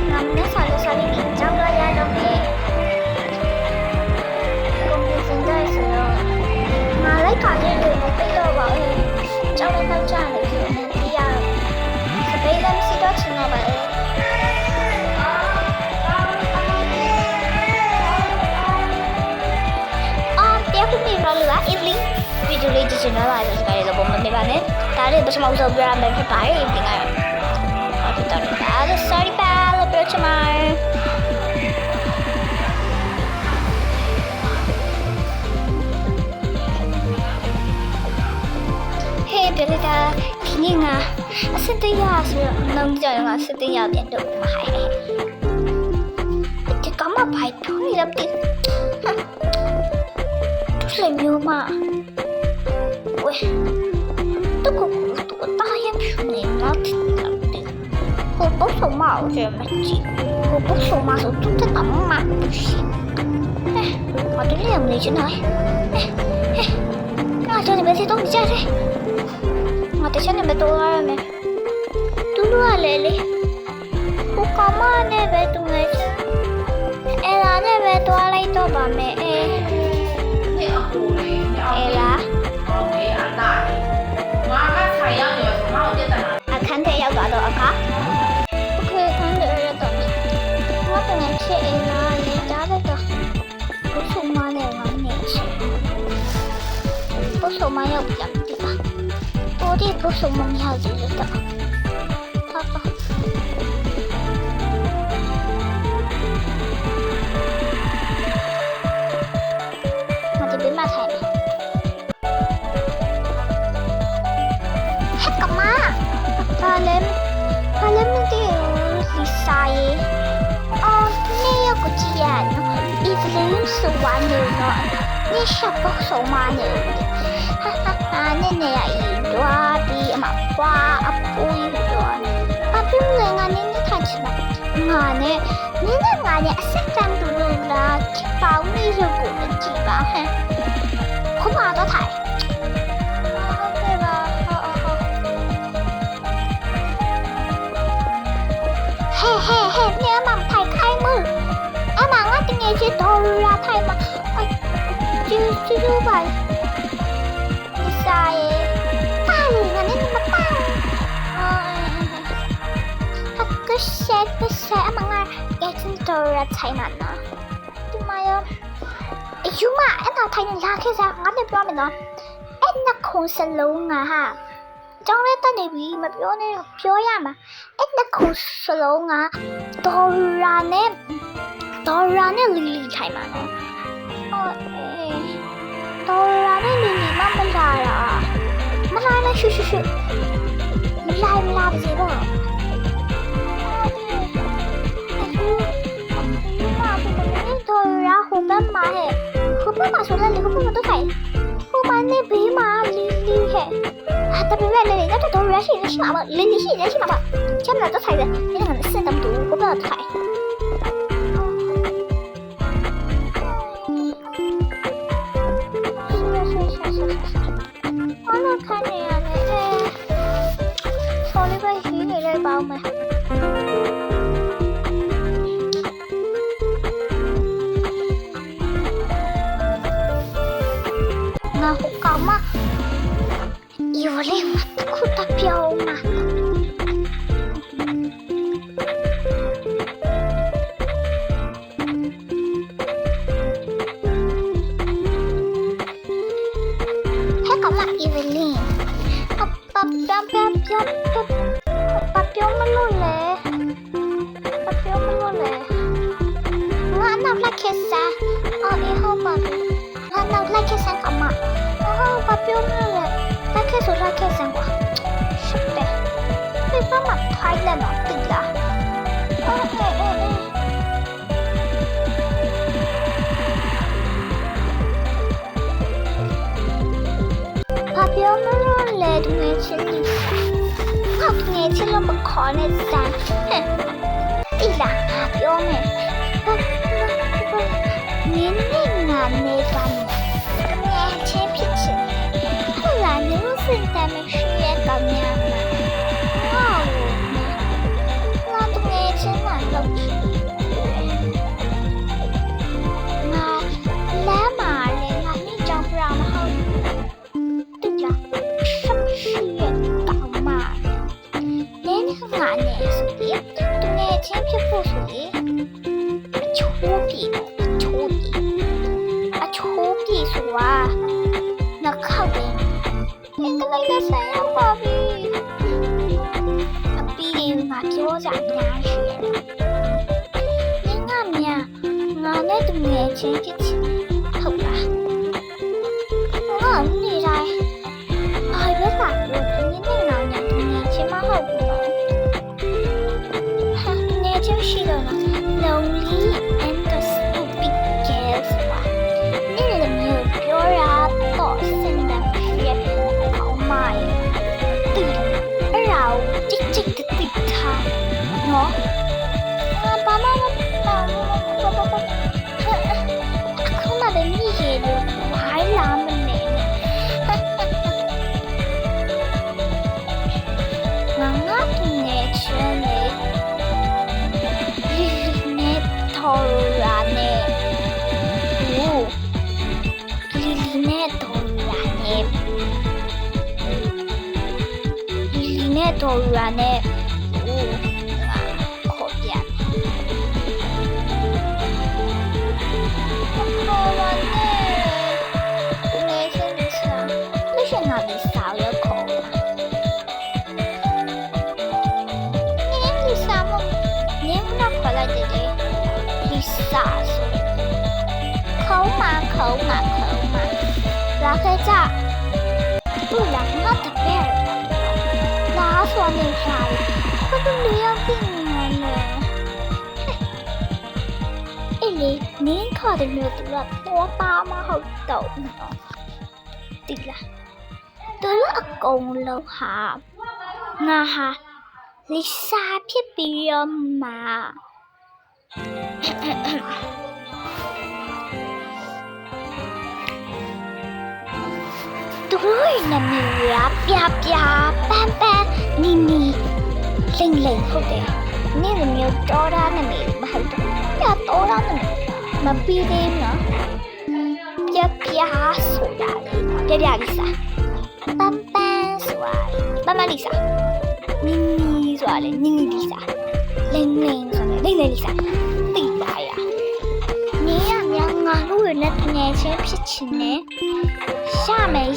남네 살살이 긴장을 해야 돼. 공부 진짜 했어요. 말을 가지고 있어 봐. 저는 살지 않을게요. 이야. 스페인 시도 치나 봐요. Videoလေးကြည့်ချင်တော့လာစကားလေးတော့ပုံမနေပါနဲ့ဒါလေးပထမဆုံးပြရမယ်ဖြစ်ပါတယ်ဒီကဟုတ်တယ်ဒါ sorry ပါလို့ပြောချင်ပါတယ်ဟေးပြလိုက်တာဒီနေ့ငါအစစ်တရားဆိုတော့နောက်ကြရင်ငါစစ်တရားပြန်တော့မှာဟဲ့ဒီကမဖိုက်ထုံးရတဲ့သူလည်းမျိုးမ喂，这个多大呀？皮呢？那挺大的。我不手嘛，我觉得没劲。我不手嘛，手都在打嘛，不行。哎，我的脸没进来。哎，那叫你们些东西在这。我等下你们多少没？多少来哩？我干嘛呢？别动来着。哎，那那边多来多吧没？哎啦。အခန်းထဲရောက်သွားတော့အခါโอเคခန်းထဲရောက်တော့ငါတကယ်ချစ်အိမ်လာလေဒါလည်းတော့ဘုဆုံမနဲ့ငါနေချစ်ဘုဆုံမရောက်ပြန်ပြီပါတော်ဒီဘုဆုံမမြောက်ကြည့်တော့ဟာပါမတည်မထိုင်Kalian nanti Lisai ni aku cian Evelyn sewangi no ni siapa somanya nenek itu di mak wa apu itu tapi dengan ini kan cina ngane nenek ngane asalkan dulu lah kau ni juga ciba kau mau tak thay嘿，你阿妈太开门，阿妈我今年去投入啦太嘛，就吧，你啥耶？大人啊，你怎么办？个谁阿妈啊，也真投入啦太难啦，对嘛呀？哎呦妈，那太难拉开噻，我那表妹呢？哎，那空是龙啊哈。trong đấy ta này bị mà biểu này biểu ya mà ít nó không slow ngà to ra nè lì thay mà nó to ra nè lì mà mình lại là shoo mình lại gì đó to ra hôm mà số lần không mà tôi thấy hôm mà này bị mà lì hệ tapi vậy là tôi ra thì nó mà lên thì nó mà chắc là tôi thấy rồi thế là nó sẽ tâm tú cũng là thấy nó khai này à này sorry vậy hí người đây bao mà ngà hụt cắm á yêu lên mặt khu ta piao mà hết cắm mặt Evelyn piao mà luôn lẹ ngã nào lại kia sa đi không mà ngã nào lại kia sa cắm mặt piao mà luôn lẹ ta kia số ra kia sang quá shit đấy bây giờ mặt thay là nó tự là Papio mà luôn lẹ tụi nghe trên đi học nghe trên nó bật khó này sang đi là Papio này nhìn nhìn ngàn nề bàn nghe trên phía trên là những sinh ta mình suy nghĩ cảm nhận mà ငါနဲ့ဆိုရင်တငယ်ချင်းဖြစ်ဖို့ဆိုရင်အချိုးပြေဆိုတာနှခောက်တယ်ဒီကလေးလည်းဆိုင်ရပါပြီအပီးတွေငါပြောကြအများရှိတယ်ငါနဲ့တငယ်ချင်းဖြစ်ချင်ဟုတ်လားငါနေတိုင်းဘာပဲပါလို့ဒီနေ့ငါညတငယ်ချင်းမဟုတ်ဘူးဟာတငယ်ချင်းရှိတော့ lonely and the stupid girls ပါနေလည်းမျိုးပြောရတော့စင်တယ်ရဲ့ကောင်းမရဲ့တီအဲ့ဒါကိုတိတ်တိတ်ထားနော်ဘာမှမပေါ့အခုမှလည်းမြည်ရလို့ဘာလာမနေငါတငယ်ချင်းလေးနဲ့ထော်ရာနဲ့လီလီနဲ့ထော်ရာနဲ့ခေါ်ပြ哪里少了口啊？你啥么？你那回来的嘞？你啥说？口嘛，拉开这，不然那得别人。哪说你啥了？我都没有病了呢。你考的没有读了，多大嘛好逗呢？对了。တော်လို့အကုန်လုံးဟာငါဟာလီစာဖြစ်ပြီးတော့မှသူတို့ရဲ့နာမည်ကပြပန်းနီလိမ့်ဟုတ်တယ်နေ့မျိုးတော်တာနာမည်မဟုတ်ဘူးပြတော်တာနာမည်မပြီးသေးနော်ပြဆိုတာလေပြလီစာပန်းဆိုတာပန်းလီစာနီဆိုတာလေနီလီစာလိမ့်ဆိုတာလိမ့်လီစာတိပါရနေရများငါတို့ရဲ့နဲ့ငယ်ချင်းဖြစ်ချင်တယ်ရမယ်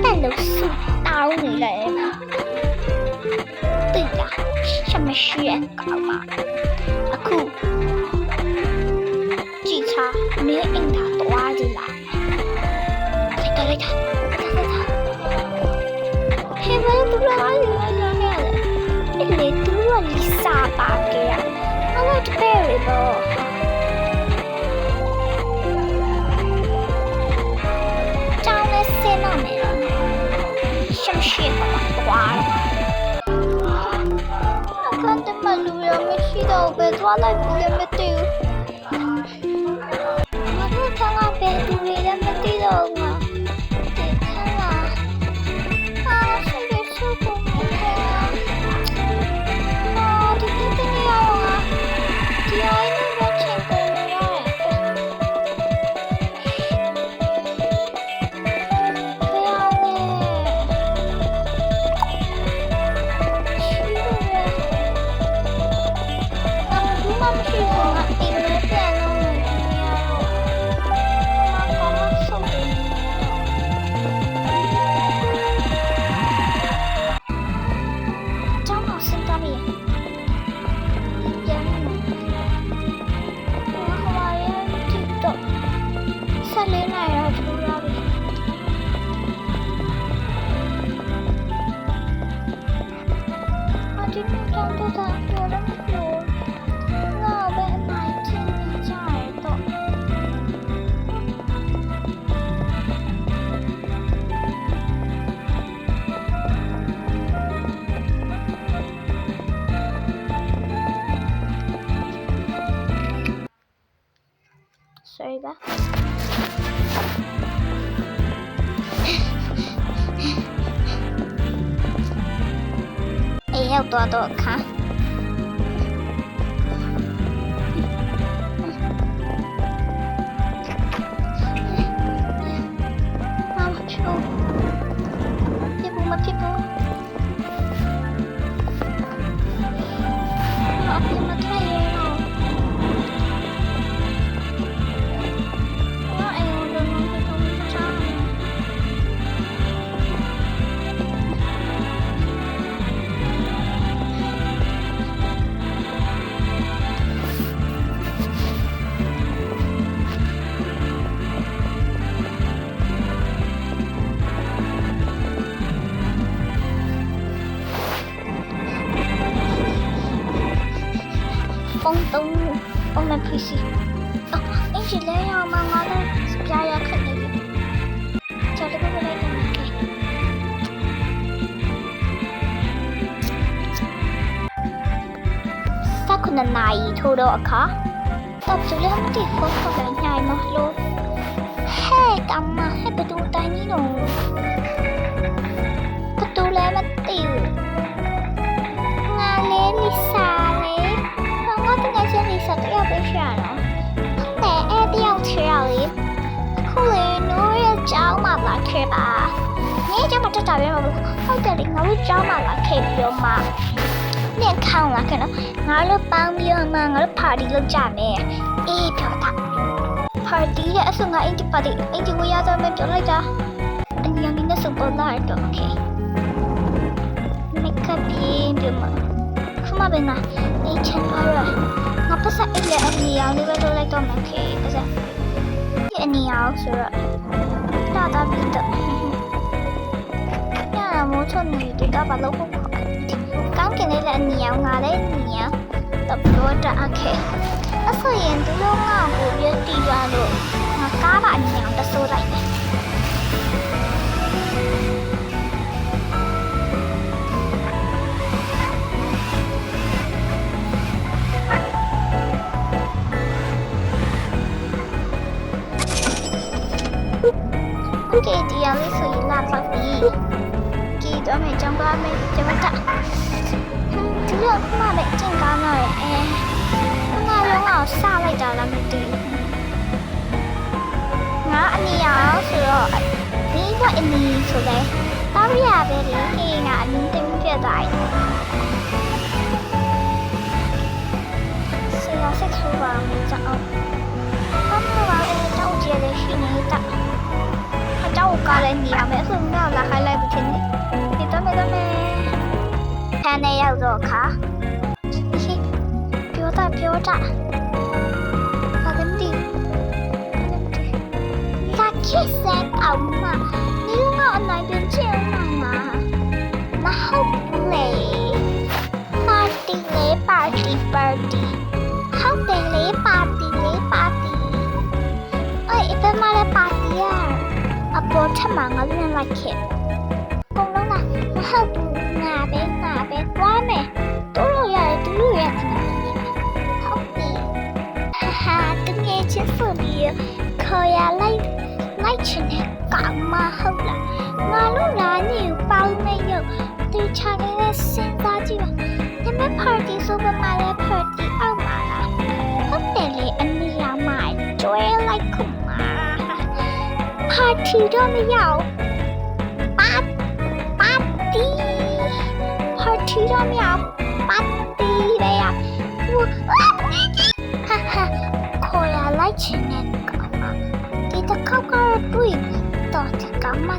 တက်လို့စုတောင်းနေလေတိရ什么学搞嘛အခုကြည့်ချာမင်းအင်တာတွားကြည့်လားလိုက်တာဟဲ့ဘာလို့လာရလဲလေသူကလီစာပါကြရအမတ်ပဲရတော့ကျောင်းနဲ့ဆင်းတော့မယ်ရှမ်ရှေ့ပါကွာအခန်းတမလူရမရှိတော့ပဲသွားလိုက်ပြီးလည်းမသိဘူးမတို့ကငါပဲလူတွေလည်းမသိတော့ဘူးSorry吧。要多看。ပုံနဲ့ဖြစ်စီအင်ဂျီလဲရအောင်ငါလည်းပြရခက်နေပြီကျတော့ဘယ်လိုလဲ19 နာရီထိုးတော့အခါတော့သူလည်းမသိဖို့ကလည်းညိုင်မလို့ဟဲ့ကမ္မဟဲ့ဘသူတိုင်းကြီးနော်ဘသူလည်းမသိဘူးငါလေးလီစာလေးငါတကယ်ချင်းလီစာတယောက်ပဲရှာတော့အဲ့တယောက်ချရလေးခုလေနိုးရဲ့ကြောင်းမှာလာခဲ့ပါနေကြမှာတက်တာပဲမဟုတ်ဟုတ်တယ်လေငါတို့ကြောင်းမှာလာခဲ့ပြီးတော့မှเนี่ยခေါင်းလာခဲ့နော်ငါတို့ပေါင်းပြီးတော့မှငါတို့ပါတီလုပ်ကြမယ်အေးပြောတာပါတီရဲ့အဆုငါအင်တီပါတီအင်တီဝရတော့မပြောလိုက်တာအနီယမင်းနဲ့စပေါ်လာတော့โอเคမိတ်ကပ်ပြီးပြမခမဘယ်နာအေးချန်ပါရငါပတ်စအိတ်လည်းအနီအောင်လေးပဲလုပ်လိုက်တော့မယ်ခေပတ်စဒီအနီအောင်ဆိုတော့တာပြီးတော့ညာမိုးချုံနေတာဘာလို့ဖို့ကောင်းကင်လေးလည်းအနီအောင်ငါလည်းအနီအောင်တော့ပြောတာအခေအဲ့ဆိုရင်ဒီလိုငါ့ကိုပြတီးသွားလို့ငါကားပါအနီအောင်တဆိုးလိုက်မယ်โอเคဒီအောင်လေးဆိုရင်လာပါပြီကြည့်တော့မယ်ကြောင်းသွားမယ်ကျမတာဒီလိုမှလည်းကျင်ကားတော့ငါလုံးအောင်စလိုက်တာလားမသိဘူးငါအနီအောင်ဆိုတော့ဒီကအနီဆိုလဲတားရပဲလေအေးငါအနီတင်ပြသွားတယ်ဆရာဆက်ဆိုပါမယ်ကြောင်းဘာမှမအောင်တောက်ကြလေရှိနေတာအကြောက်ကလည်းနေရမယ်ဆိုတော့လာခိုင်းလိုက်ပြီချင်းဒီတော့မဲဖန်နေရောက်တော့ခါပြောတာဘာကတိလာခိစက်အောင်မ你老那边见了吗？那好累，party，好得嘞 party，哎，一般嘛嘞 party啊，阿婆他忙啊，人来看，公龙啊，好不哪边，外面都有人，好的，哈哈，等你去手里，可呀来去呢。干嘛好啦？我路哪里有包没有？对唱的现在就，你们 party 说不买了 party 二买啦，我得嘞，你要买，就来干嘛 ？party 都没有，party 都没有，party 的呀，我，哈哈，可呀来去呢干嘛？你的高高的不？到底干嘛？